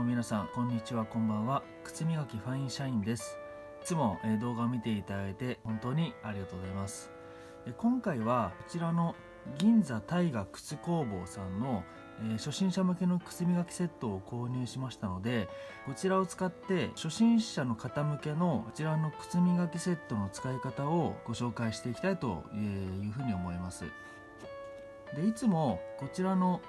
も皆さんこんにちは、こんばんは。靴磨きファインシャインです。いつも動画を見ていただいて本当にありがとうございます。今回はこちらの銀座大河靴工房さんの初心者向けの靴磨きセットを購入しましたので、こちらを使って初心者の方向けのこちらの靴磨きセットの使い方をご紹介していきたいというふうに思います。でいつもこちらの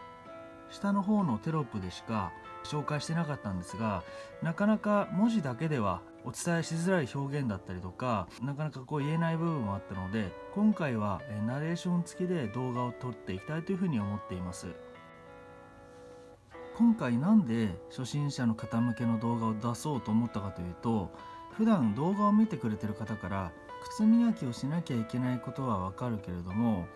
下の方のテロップでしか紹介してなかったんですが、なかなか文字だけではお伝えしづらい表現だったりとか、なかなか言えない部分もあったので、今回はナレーション付きで動画を撮っていきたいというふうに思っています。今回なんで初心者の方向けの動画を出そうと思ったかというと、普段動画を見てくれてる方から靴磨きをしなきゃいけないことはわかるけれども、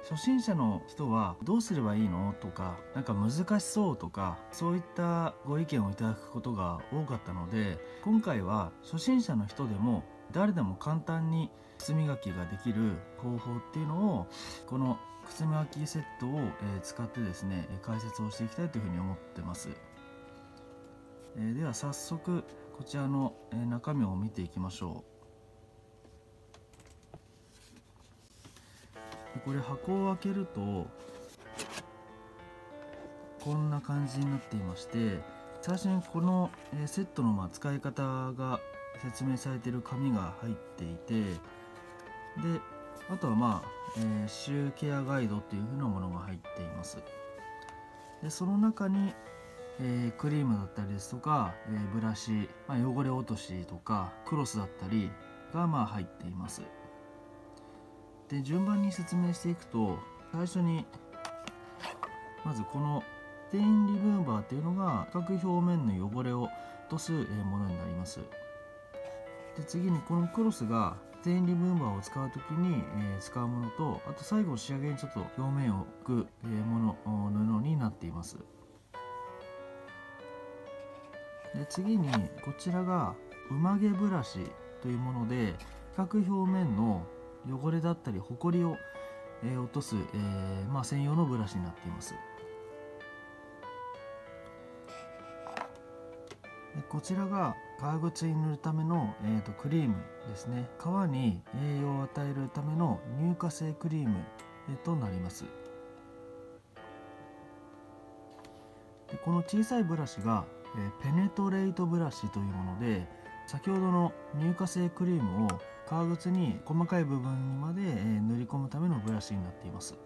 初心者の人はどうすればいいのとか、なんか難しそうとか、そういったご意見をいただくことが多かったので、今回は初心者の人でも誰でも簡単に靴磨きができる方法っていうのをこの靴磨きセットを使ってですね、解説をしていきたいというふうに思ってます。では早速こちらの中身を見ていきましょう。これ箱を開けるとこんな感じになっていまして、最初にこのセットの使い方が説明されている紙が入っていて、であとはシューケアガイドっていう風なものが入っています。でその中にクリームだったりですとか、ブラシ、汚れ落としとかクロスだったりが入っています。で順番に説明していくと、最初にまずこのステインリムーバーっていうのが四角表面の汚れを落とすものになります。で次にこのクロスがステインリムーバーを使う時に使うものと、あと最後仕上げにちょっと表面を拭くもの布になっています。で次にこちらがうまげブラシというもので、四角表面の汚れだったりホコリを落とす専用のブラシになっています。でこちらが革靴に塗るためのクリームですね。革に栄養を与えるための乳化性クリームとなります。でこの小さいブラシがペネトレートブラシというもので、先ほどの乳化性クリームを革靴に細かい部分にまで塗り込むためのブラシになっています。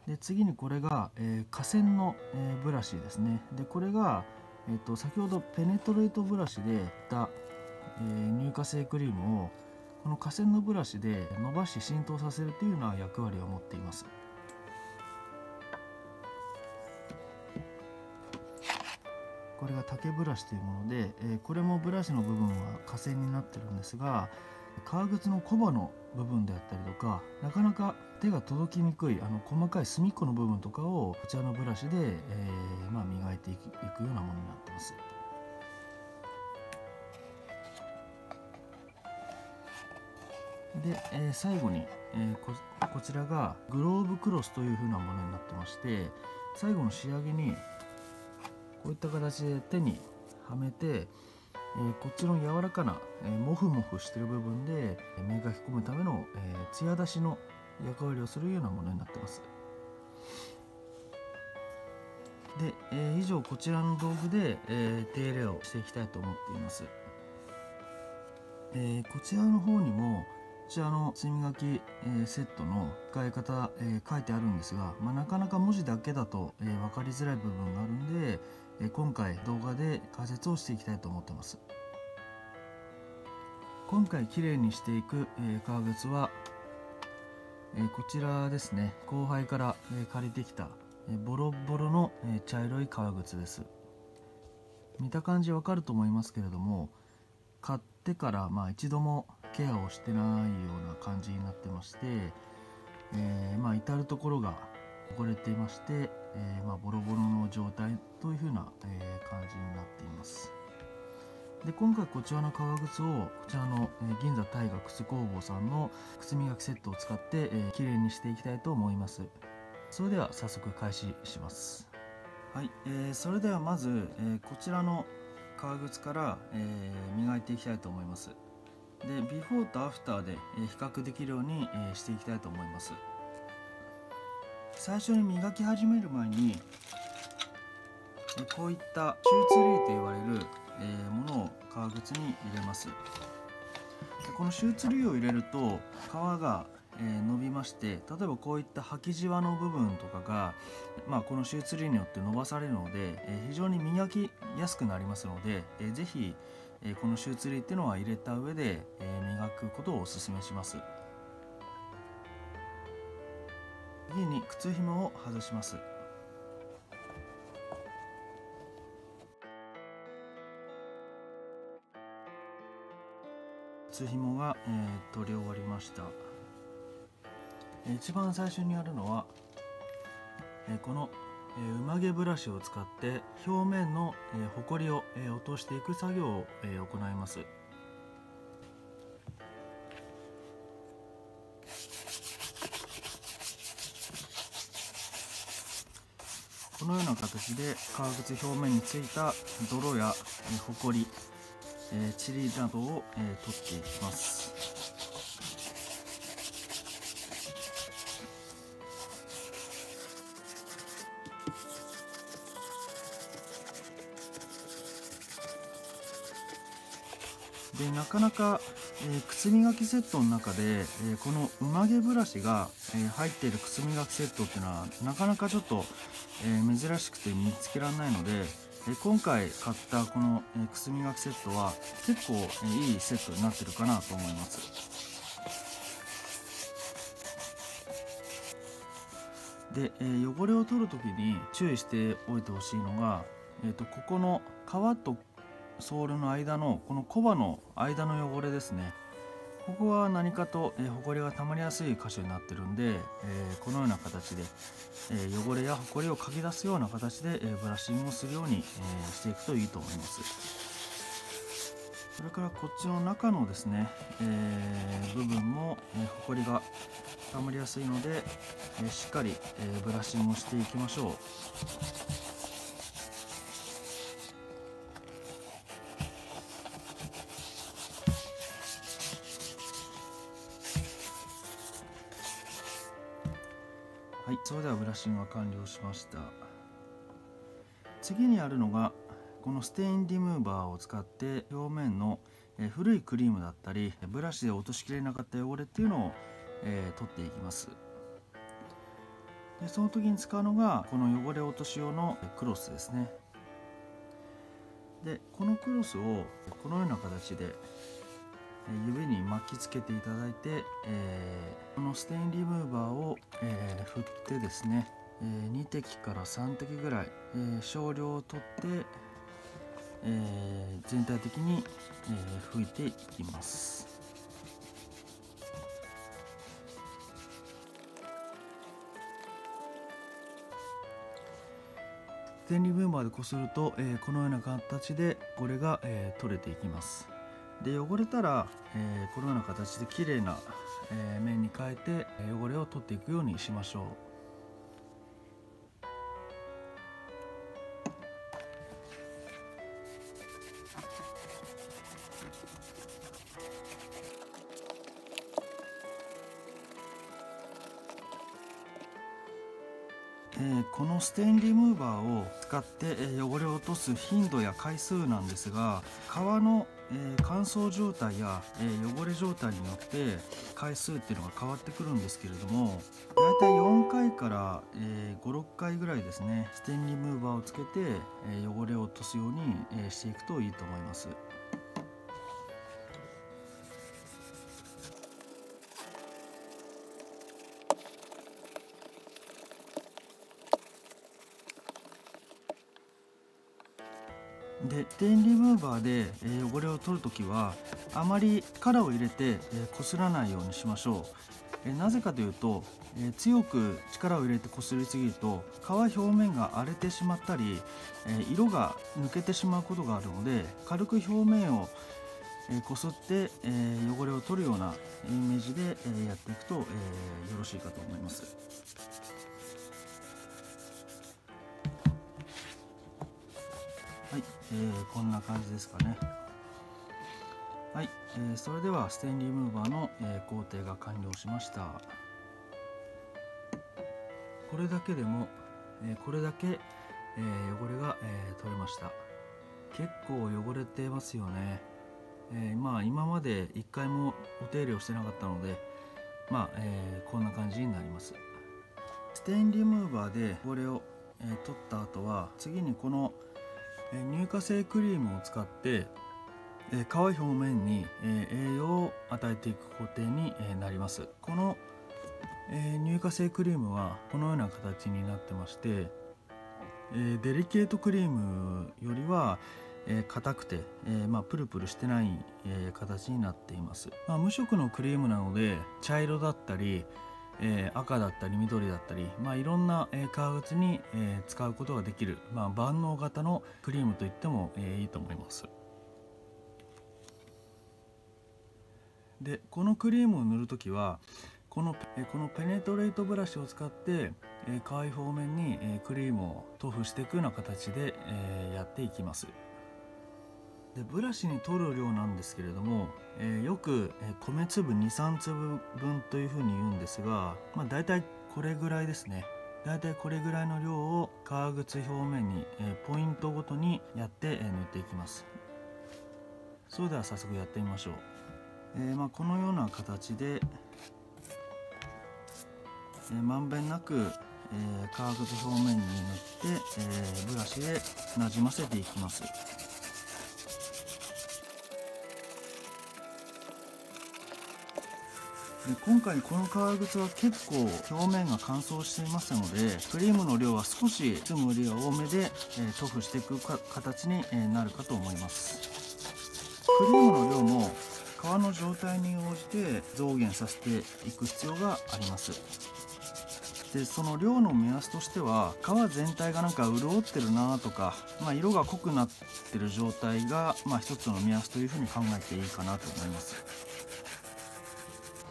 で次にこれが化繊のブラシですね。でこれが先ほどペネトレートブラシで言った乳化性クリームをこの化繊のブラシで伸ばし浸透させるというような役割を持っています。これが竹ブラシというもので、これもブラシの部分は化繊になってるんですが、革靴のコバの部分であったりとか、なかなか手が届きにくい細かい隅っこの部分とかをこちらのブラシで、磨いていくようなものになっています。で、最後に、こちらがグローブクロスという風なものになってまして、最後の仕上げにこういった形で手にはめて、こっちの柔らかな、モフモフしている部分で磨き込むための、艶出しの役割をするようなものになっています。で、以上こちらの道具で、手入れをしていきたいと思っています。こちらの方にもこちらの靴磨き、セットの使い方、書いてあるんですが、なかなか文字だけだと、分かりづらい部分があるんで、今回動画で解説をしていきたいと思ってます。今回きれいにしていく革靴はこちらですね。後輩から借りてきたボロボロの茶色い革靴です。見た感じわかると思いますけれども、買ってから一度もケアをしてないような感じになってまして、至る所が汚れていまして、ボロボロの状態というふうな感じになっています。で今回こちらの革靴をこちらの銀座大河靴工房さんの靴磨きセットを使ってきれいにしていきたいと思います。それでは早速開始します。はい、それではまず、こちらの革靴から、磨いていきたいと思います。で、ビフォーとアフターで、比較できるように、していきたいと思います。最初に磨き始める前に、こういったシューツリーと言われる、ものを革靴に入れます。でこのシューツリーを入れると革が、伸びまして、例えばこういった履きじわの部分とかが、このシューツリーによって伸ばされるので、非常に磨きやすくなりますので、ぜひ、このシューツリーっていうのは入れた上で、磨くことをお勧めします。次に靴ひもを外します。靴ひもが、取り終わりました。一番最初にやるのは、この馬毛ブラシを使って表面のホコリを落としていく作業を行います。このような形で革靴表面についた泥やホコリ、塵などを取っていきます。でなかなか、靴磨きセットの中で、この馬毛ブラシが、入っている靴磨きセットっていうのはなかなかちょっと、珍しくて見つけられないので、今回買ったこの、靴磨きセットは結構、いいセットになってるかなと思います。で、汚れを取るときに注意しておいてほしいのが、ここの革とソールの間のこのコバの間の汚れですね。ここは何かと、ホコリがたまりやすい箇所になってるんで、このような形で、汚れやホコリをかき出すような形で、ブラッシングをするように、していくといいと思います。それからこっちの中のですね、部分も、ホコリがたまりやすいので、しっかり、ブラッシングをしていきましょう。はい、それではブラッシングが完了しました。次にやるのがこのステインリムーバーを使って表面の古いクリームだったりブラシで落としきれなかった汚れっていうのを取っていきます。でその時に使うのがこの汚れ落とし用のクロスですね。でこのクロスをこのような形で指に巻きつけていただいて、このステインリムーバーを、振ってですね、2滴から3滴ぐらい、少量を取って、全体的に、拭いていきます。ステインリムーバーでこすると、このような形でこれが、取れていきます。で汚れたら、このような形できれいな、面に変えて汚れを取っていくようにしましょう。このステインリムーバーを使って汚れを落とす頻度や回数なんですが、革の乾燥状態や汚れ状態によって回数っていうのが変わってくるんですけれども、だいたい4回から5、6回ぐらいですね、ステインリムーバーをつけて汚れを落とすようにしていくといいと思います。でステインリムーバーで汚れを取るときはあまり力を入れてこすらないようにしましょう。なぜかというと強く力を入れてこすりすぎると革表面が荒れてしまったり色が抜けてしまうことがあるので、軽く表面をこすって汚れを取るようなイメージでやっていくとよろしいかと思います。こんな感じですかね。はい、それではステンリームーバーの、工程が完了しました。これだけでも、これだけ、汚れが、取れました。結構汚れてますよね。今まで一回もお手入れをしてなかったので、こんな感じになります。ステンリムーバーで汚れを、取った後は、次にこの、乳化性クリームを使って、皮表面に、栄養を与えていく工程に、なります。この、乳化性クリームはこのような形になってまして、デリケートクリームよりは硬くて、プルプルしてない、形になっています。無色のクリームなので茶色だったり、赤だったり緑だったり、いろんな、革靴に、使うことができる、万能型のクリームといっても、いいと思います。でこのクリームを塗るときはこのペネトレートブラシを使って、皮表面に、クリームを塗布していくような形で、やっていきます。でブラシに取る量なんですけれども、よく、米粒 2,3 粒分というふうに言うんですが、だいたいこれぐらいですね。だいたいこれぐらいの量を革靴表面に、ポイントごとにやって、塗っていきます。それでは早速やってみましょう。このような形で、まんべんなく、革靴表面に塗って、ブラシでなじませていきます。で今回この革靴は結構表面が乾燥していますので、クリームの量は少しつむりが多めで、塗布していく形に、なるかと思います。クリームの量も皮の状態に応じて増減させていく必要があります。でその量の目安としては、皮全体がなんか潤ってるなとか、色が濃くなってる状態が、一つの目安というふうに考えていいかなと思います。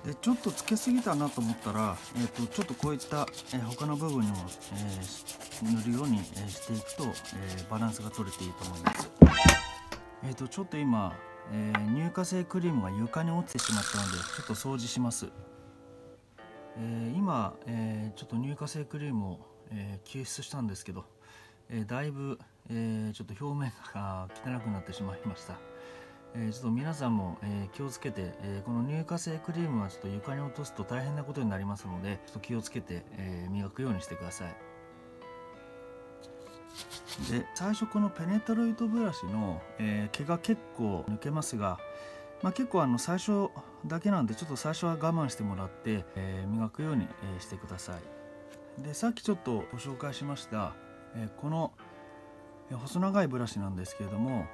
でちょっとつけすぎたなと思ったら、ちょっとこういった、他の部分にも、塗るように、していくと、バランスが取れていいと思います。ちょっと今、乳化性クリームが床に落ちてしまったのでちょっと掃除します。今、ちょっと乳化性クリームを、救出したんですけど、だいぶ、ちょっと表面が汚くなってしまいました。ちょっと皆さんも、気をつけて、この乳化性クリームはちょっと床に落とすと大変なことになりますので、ちょっと気をつけて、磨くようにしてください。で最初このペネトロイトブラシの、毛が結構抜けますが、結構最初だけなんでちょっと最初は我慢してもらって、磨くように、してください。でさっきちょっとご紹介しました、この細長いブラシなんですけれども、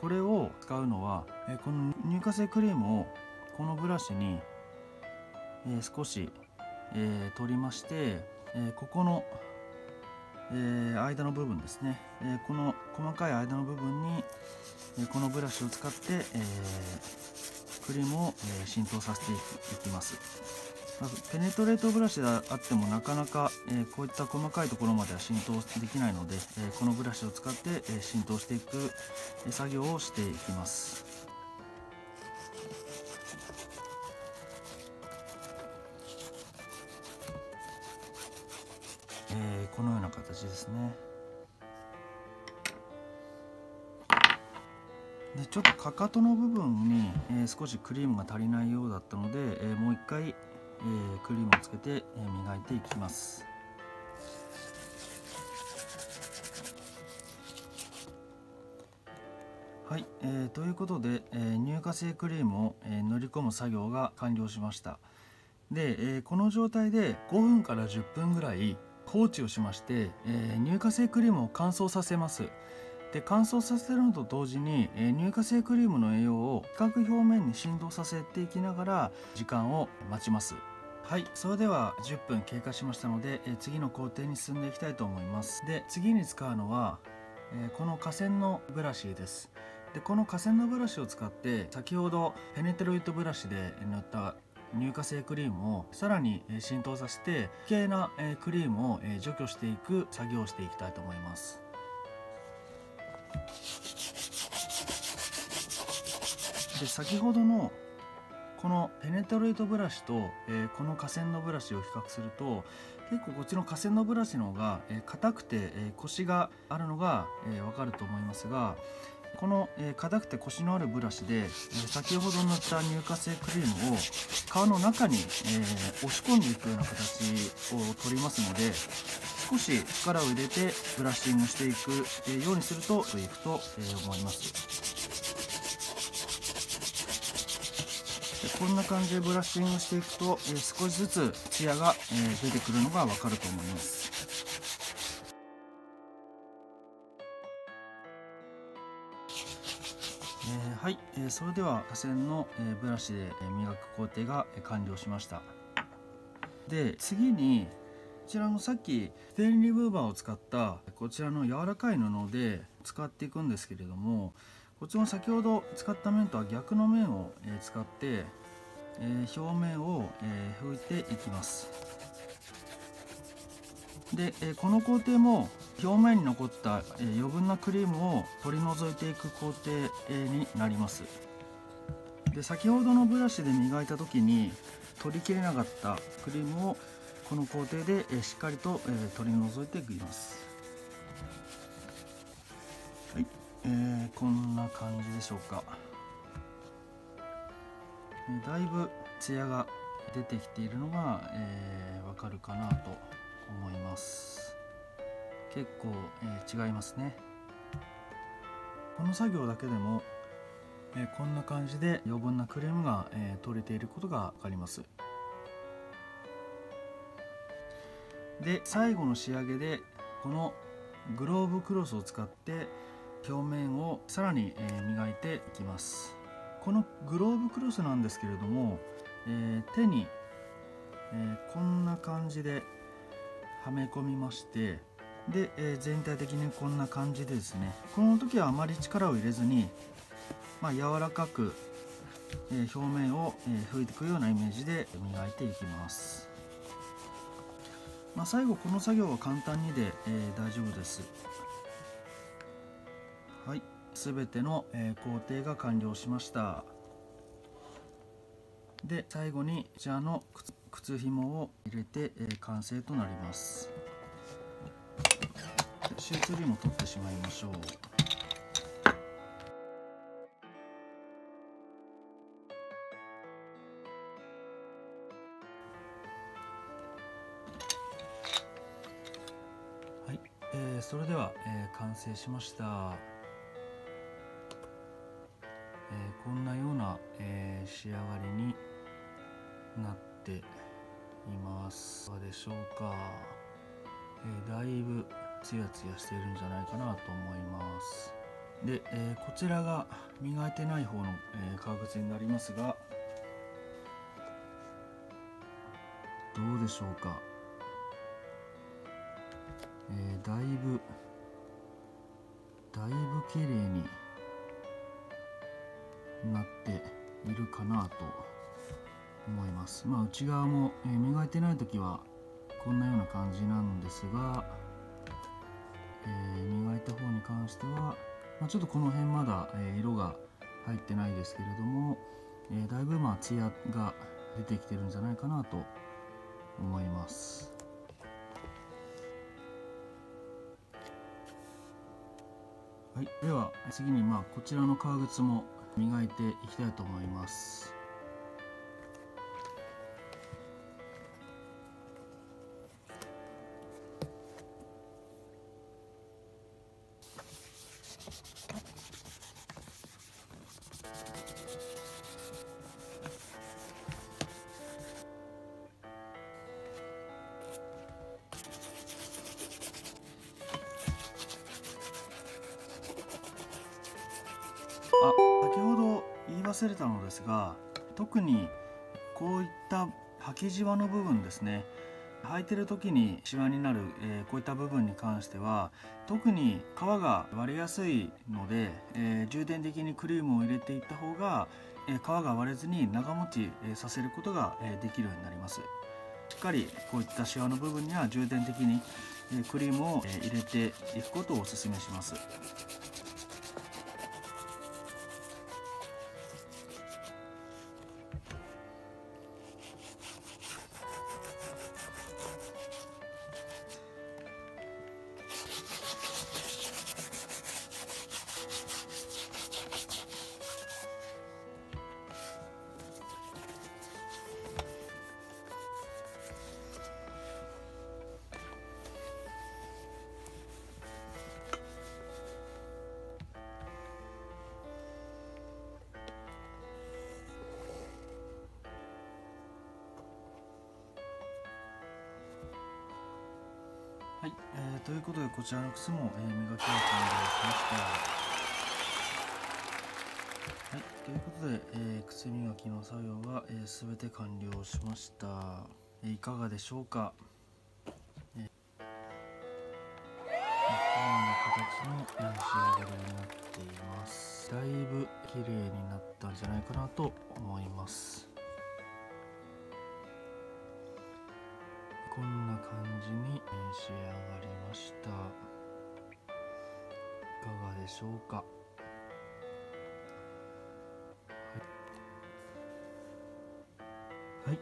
これを使うのは、この乳化性クリームをこのブラシに、少し、取りまして、ここの、間の部分ですね、この細かい間の部分に、このブラシを使って、クリームを、浸透させていきます。ペネトレートブラシであってもなかなか、こういった細かいところまでは浸透できないので、このブラシを使って、浸透していく、作業をしていきます。このような形ですね。でちょっとかかとの部分に、少しクリームが足りないようだったので、もう一回、クリームをつけて、磨いていきます。はい、ということで、乳化性クリームを、塗り込む作業が完了しました。で、この状態で5分から10分ぐらい放置をしまして、乳化性クリームを乾燥させます。で乾燥させるのと同時に、乳化性クリームの栄養を比較表面に浸透させていきながら時間を待ちます。はい、それでは10分経過しましたので、次の工程に進んでいきたいと思います。で次に使うのは、この化繊のブラシです。でこの化繊のブラシを使って先ほどペネトロイトブラシで塗った乳化性クリームをさらに浸透させて奇麗なクリームを除去していく作業をしていきたいと思います。で先ほどのこのペネトレートブラシと、この化繊のブラシを比較すると、結構こっちの化繊のブラシの方が硬くてコシがあるのがわかると思いますが、この硬くてコシのあるブラシで先ほど塗った乳化成クリームを皮の中に押し込んでいくような形を取りますので、少し力を入れてブラッシングしていくようにするといくと思います。こんな感じでブラッシングしていくと少しずつツヤが出てくるのがわかると思います。はい、それでは化繊のブラシで磨く工程が完了しました。で、次にこちらのさっきステンリブーバーを使ったこちらの柔らかい布で使っていくんですけれども、こっちも先ほど使った面とは逆の面を使って表面を拭いていきます。で、この工程も表面に残った余分なクリームを取り除いていく工程になります。で、先ほどのブラシで磨いた時に取りきれなかったクリームをこの工程でしっかりと取り除いていきます。はい、こんな感じでしょうか。だいぶツヤが出てきているのがわかるかなと思います。結構違いますね。この作業だけでもこんな感じで余分なクリームが取れていることがわかります。で、最後の仕上げでこのグローブクロスを使って表面をさらに磨いていきます。このグローブクロスなんですけれども、手にこんな感じではめ込みまして、で、全体的にこんな感じでですね、この時はあまり力を入れずに、柔らかく表面を拭いていくようなイメージで磨いていきます。最後この作業は簡単にで大丈夫です。はい、すべての工程が完了しました。で、最後にこちらの靴紐を入れて完成となります。シューツリーも取ってしまいましょう。はい、それでは完成しました。こんなような仕上がりになっています。どうでしょうか。だいぶツヤツヤしているんじゃないかなと思います。で、こちらが磨いてない方の革靴になりますが、どうでしょうか。だいぶ綺麗になっているかなと思います。内側も磨いてない時はこんなような感じなんですが、磨いた方に関しては、ちょっとこの辺まだ色が入ってないですけれども、だいぶツヤが出てきてるんじゃないかなと思います。はい、では次にこちらの革靴も磨いていきたいと思います。先ほど言い忘れたのですが、特にこういった履きじわの部分ですね、履いてる時にシワになる、こういった部分に関しては特に皮が割れやすいので、重点的にクリームを入れていった方が、皮が割れずに長持ちさせることができるようになります。しっかりこういったシワの部分には重点的にクリームを入れていくことをお勧めします。はい、ということでこちらの靴も、磨きが完了しました。はい、ということで、靴磨きの作業は、全て完了しました。いかがでしょうか。このような形の、仕上がりになっています。だいぶ綺麗になったんじゃないかなと思います。こんな感じに仕上がりました。いかがでしょうか。はい、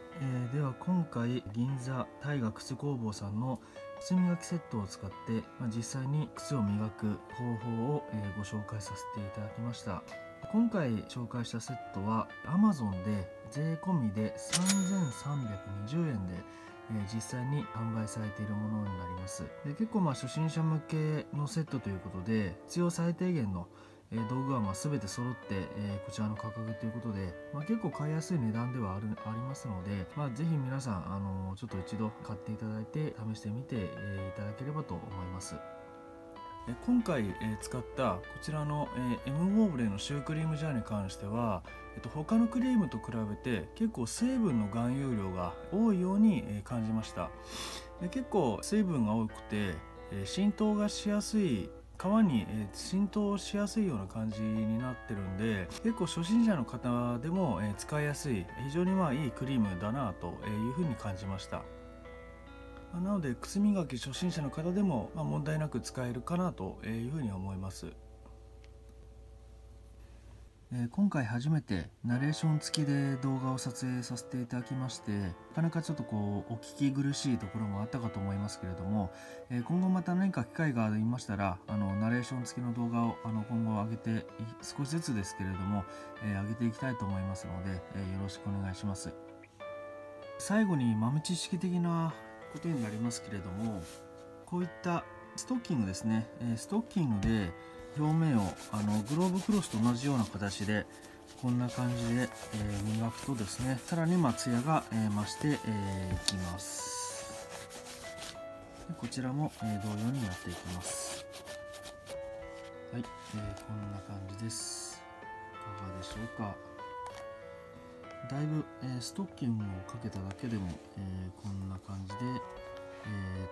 では今回銀座大河靴工房さんの靴磨きセットを使って、実際に靴を磨く方法を、ご紹介させていただきました。今回紹介したセットは Amazon で税込みで3320円で実際に販売されているものになります。で、結構初心者向けのセットということで必要最低限の道具は全て揃って、こちらの価格ということで、結構買いやすい値段ではありますので、ぜひ皆さんちょっと一度買っていただいて試してみて、いただければと思います。今回、使ったこちらの、M モーブレのシュークリームジャーに関しては、他のクリームと比べて結構成分の含有量が多いように、感じました。で、結構水分が多くて、浸透がしやすい皮に浸透しやすいような感じになってるんで、結構初心者の方でも使いやすい非常にいいクリームだなというふうに感じました。なので靴磨き初心者の方でも問題なく使えるかなというふうに思います。今回初めてナレーション付きで動画を撮影させていただきまして、なかなかちょっとお聞き苦しいところもあったかと思いますけれども、今後また何か機会がありましたらナレーション付きの動画を今後上げて少しずつですけれども、上げていきたいと思いますので、よろしくお願いします。最後に豆知識的なことになりますけれども、こういったストッキングですね、ストッキングで表面をグローブクロスと同じような形でこんな感じで、磨くとですね、さらにツヤが、増していきます。でこちらも、同様にやっていきます。はい、こんな感じです。いかがでしょうか。だいぶ、ストッキングをかけただけでも、こんな感じで、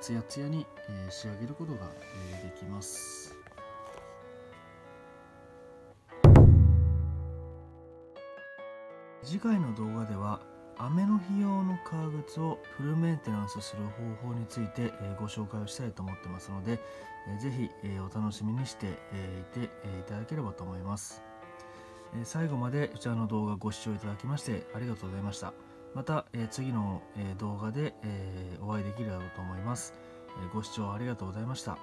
ツヤツヤに、仕上げることが、できます。次回の動画では雨の日用の革靴をフルメンテナンスする方法について、ご紹介をしたいと思ってますので、ぜひ、お楽しみにしていていただければと思います。最後までこちらの動画ご視聴いただきましてありがとうございました。また次の動画でお会いできればと思います。ご視聴ありがとうございました。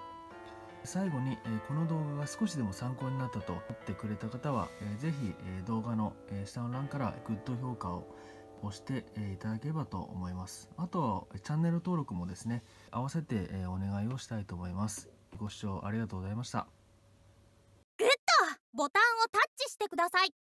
最後にこの動画が少しでも参考になったと思ってくれた方はぜひ動画の下の欄からグッド評価を押していただければと思います。あとチャンネル登録もですね、合わせてお願いをしたいと思います。ご視聴ありがとうございました。グッドボタンをタッチしてください。